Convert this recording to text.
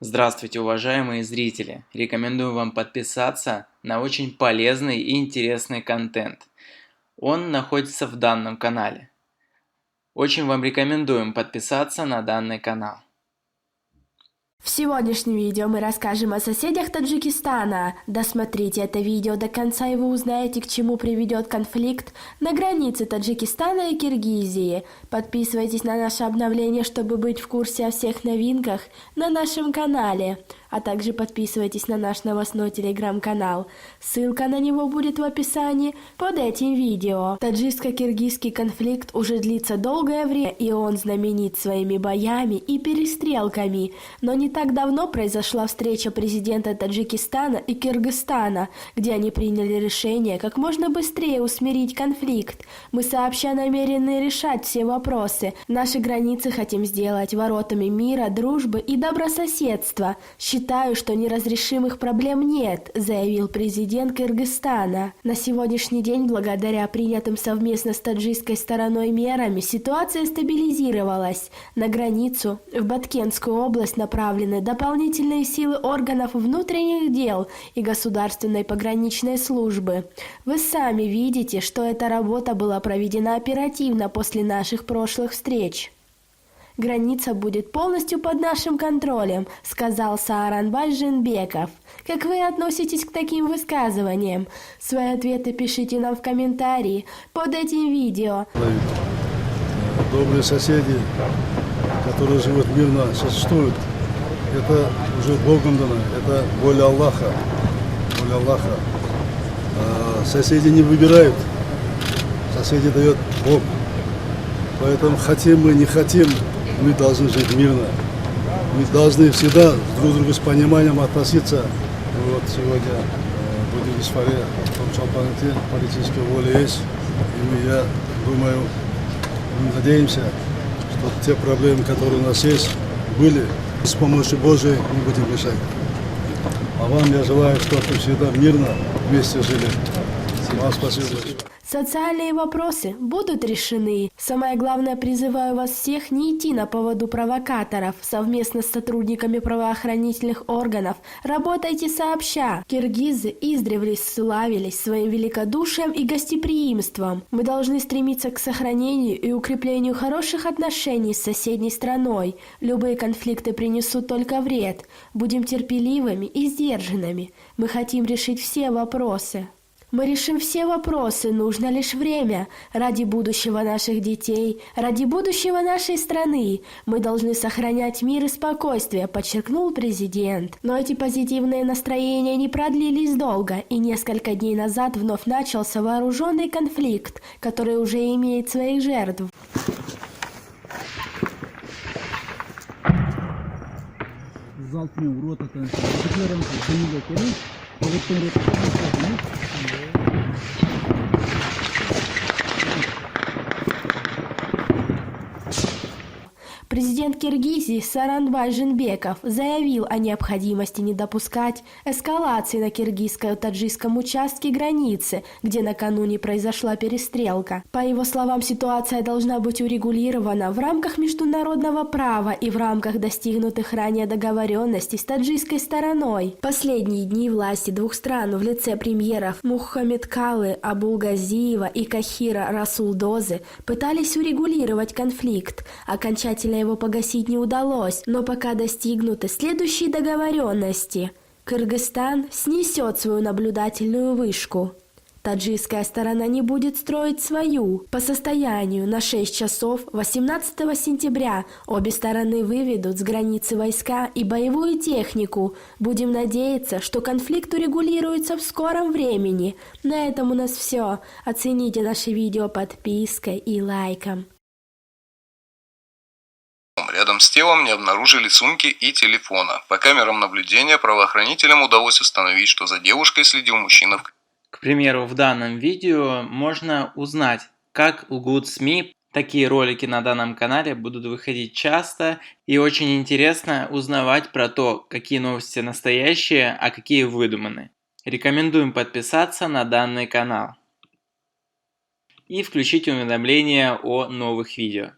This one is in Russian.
Здравствуйте, уважаемые зрители! Рекомендую вам подписаться на очень полезный и интересный контент. Он находится в данном канале. Очень вам рекомендуем подписаться на данный канал. В сегодняшнем видео мы расскажем о соседях Таджикистана. Досмотрите это видео до конца, и вы узнаете, к чему приведет конфликт на границе Таджикистана и Киргизии. Подписывайтесь на наше обновление, чтобы быть в курсе о всех новинках на нашем канале. А также подписывайтесь на наш новостной телеграм-канал. Ссылка на него будет в описании под этим видео. Таджикско-киргизский конфликт уже длится долгое время, и он знаменит своими боями и перестрелками. Но не так давно произошла встреча президента Таджикистана и Кыргызстана, где они приняли решение как можно быстрее усмирить конфликт. Мы сообща намерены решать все вопросы. Наши границы хотим сделать воротами мира, дружбы и добрососедства. «Считаю, что неразрешимых проблем нет», — заявил президент Кыргызстана. На сегодняшний день, благодаря принятым совместно с таджикской стороной мерами, ситуация стабилизировалась. На границу, в Баткенскую область, направлены дополнительные силы органов внутренних дел и государственной пограничной службы. Вы сами видите, что эта работа была проведена оперативно после наших прошлых встреч. «Граница будет полностью под нашим контролем», — сказал Сааранбай Жинбеков. Как вы относитесь к таким высказываниям? Свои ответы пишите нам в комментарии под этим видео. Добрые соседи, которые живут мирно, существуют. Это уже Богом дано, это воля Аллаха. Воля Аллаха. Соседи не выбирают, соседи дает Бог. Поэтому хотим мы, не хотим, мы должны жить мирно. Мы должны всегда друг к другу с пониманием относиться. И вот сегодня будем исходя в том, что политическая воля есть. И я думаю, мы надеемся, что те проблемы, которые у нас есть, были, с помощью Божией мы будем решать. А вам я желаю, чтобы всегда мирно вместе жили. Вам спасибо большое. Социальные вопросы будут решены. Самое главное, призываю вас всех не идти на поводу провокаторов. Совместно с сотрудниками правоохранительных органов работайте сообща. Киргизы издревле славились своим великодушием и гостеприимством. Мы должны стремиться к сохранению и укреплению хороших отношений с соседней страной. Любые конфликты принесут только вред. Будем терпеливыми и сдержанными. Мы хотим решить все вопросы. Мы решим все вопросы, нужно лишь время. Ради будущего наших детей, ради будущего нашей страны. Мы должны сохранять мир и спокойствие, подчеркнул президент. Но эти позитивные настроения не продлились долго, и несколько дней назад вновь начался вооруженный конфликт, который уже имеет своих жертв. Президент Киргизии Сооронбай Жээнбеков заявил о необходимости не допускать эскалации на киргизско-таджикском участке границы, где накануне произошла перестрелка. По его словам, ситуация должна быть урегулирована в рамках международного права и в рамках достигнутых ранее договоренностей с таджикской стороной. Последние дни власти двух стран в лице премьеров Мухаммедкалы Абулгазиева и Кахира Расулдозы пытались урегулировать конфликт. Окончательно его погасить не удалось, но пока достигнуты следующие договоренности. Кыргызстан снесет свою наблюдательную вышку. Таджикская сторона не будет строить свою. По состоянию на 6 часов 18 сентября обе стороны выведут с границы войска и боевую технику. Будем надеяться, что конфликт урегулируется в скором времени. На этом у нас все. Оцените наше видео подпиской и лайком. Рядом с телом не обнаружили сумки и телефона. По камерам наблюдения правоохранителям удалось установить, что за девушкой следил мужчина. К примеру, в данном видео можно узнать, как лгут СМИ. Такие ролики на данном канале будут выходить часто, и очень интересно узнавать про то, какие новости настоящие, а какие выдуманы. Рекомендуем подписаться на данный канал и включить уведомления о новых видео.